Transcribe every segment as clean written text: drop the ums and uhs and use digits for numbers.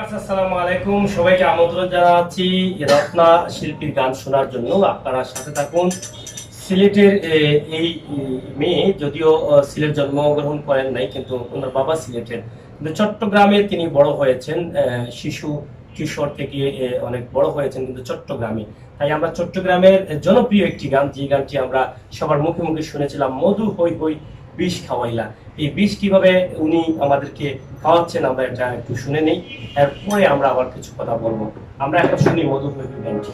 Viewers আসসালামু আলাইকুম, সবাইকে আমন্ত্রণ জানাচ্ছি রত্না শিল্পীর গান শোনার জন্য। আপনারা সাথে থাকুন। সিলেটের এই মেয়ে যদিও সিলেট জন্মগ্রহণ করেন নাই, কিন্তু ওনার বাবা সিলেটের, কিন্তু চট্টগ্রামে তিনি বড় হয়েছেন। শিশু কিশোর থেকে অনেক বড় হয়েছেন কিন্তু চট্টগ্রামে। তাই আমরা চট্টগ্রামের জনপ্রিয় একটি গান, যে গানটি আমরা সবার মুখে মুখে শুনেছিলাম, মধু হই হই বিষ খাওয়াইলা, এই বিষ কিভাবে উনি আমাদেরকে খাওয়াচ্ছেন আমরা এটা একটু শুনে নেই, এরপরে আমরা আবার কিছু কথা বলবো। আমরা এখন শুনি মধু হই হই গানটি।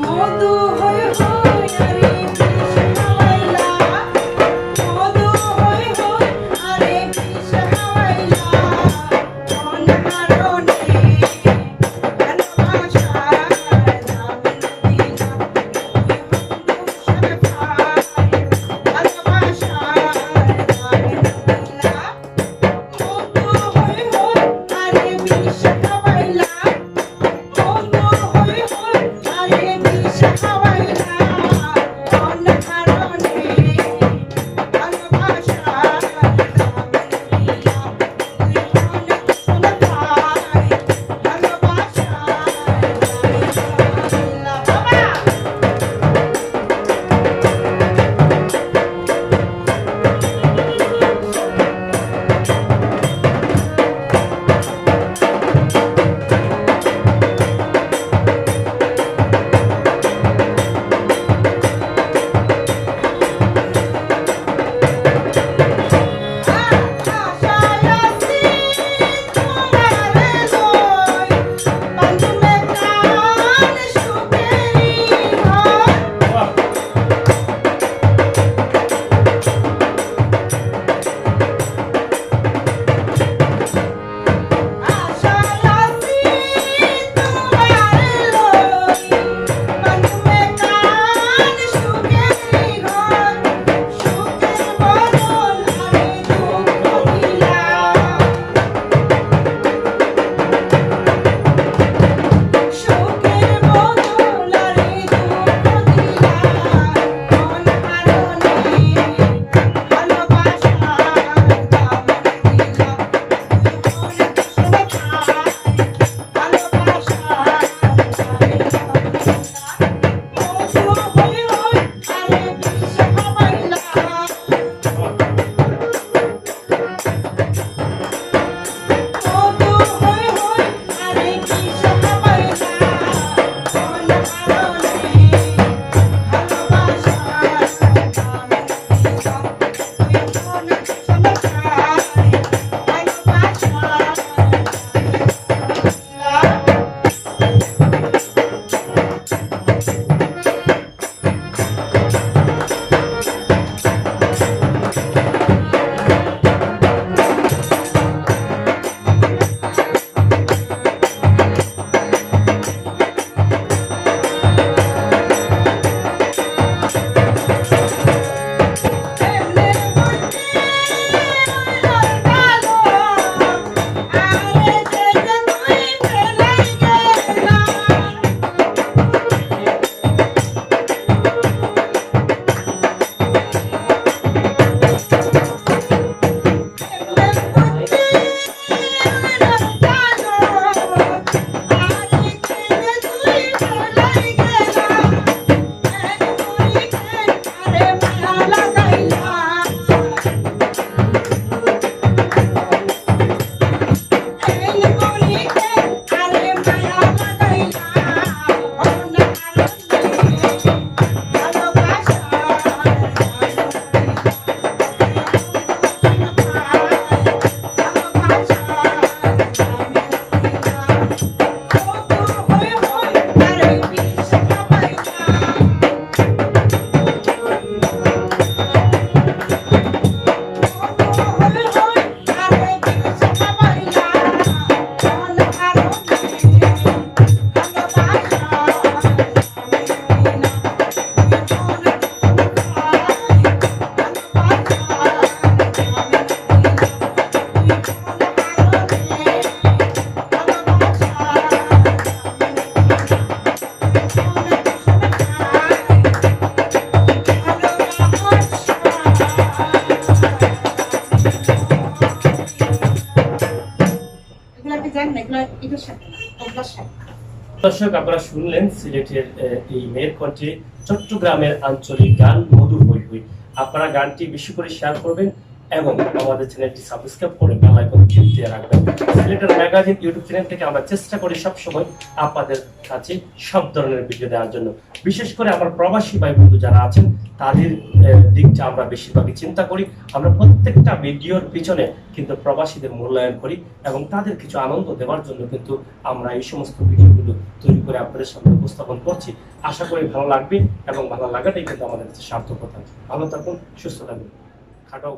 মধু হয়ে হয়ে মসজিদের সাথে ওগুলোর সাথে। দর্শক, আপনারা শুনলেন সিলেটের এই মেয়ের কণ্ঠে চট্টগ্রামের আঞ্চলিক গান মধুর হই হই। আপনারা গানটি বেশি করে শেয়ার করবেন এবং আমাদের চ্যানেলটি সাবস্ক্রাইব করে বেল আইকন ক্লিক দিয়ে রাখবেন। সিলেটের ম্যাগাজিন ইউটিউব চ্যানেল থেকে আমরা চেষ্টা করি সবসময় আপনাদের কাছে সব ধরনের ভিডিও দেওয়ার জন্য। বিশেষ করে আমার প্রবাসী ভাই বন্ধু যারা আছেন তাদের দিকটা আমরা বেশিরভাগই চিন্তা করি। আমরা প্রত্যেকটা ভিডিওর পিছনে কিন্তু প্রবাসীদের মূল্যায়ন করি এবং তাদের কিছু আনন্দ দেওয়ার জন্য কিন্তু আমরা এই সমস্ত ভিডিওগুলো তৈরি করে আপনাদের সামনে উপস্থাপন করছি। আশা করি ভালো লাগবে এবং ভালো লাগাটাই কিন্তু আমাদের কাছে সার্থকতা। ভালো থাকুন, সুস্থ থাকুন, খাটাও।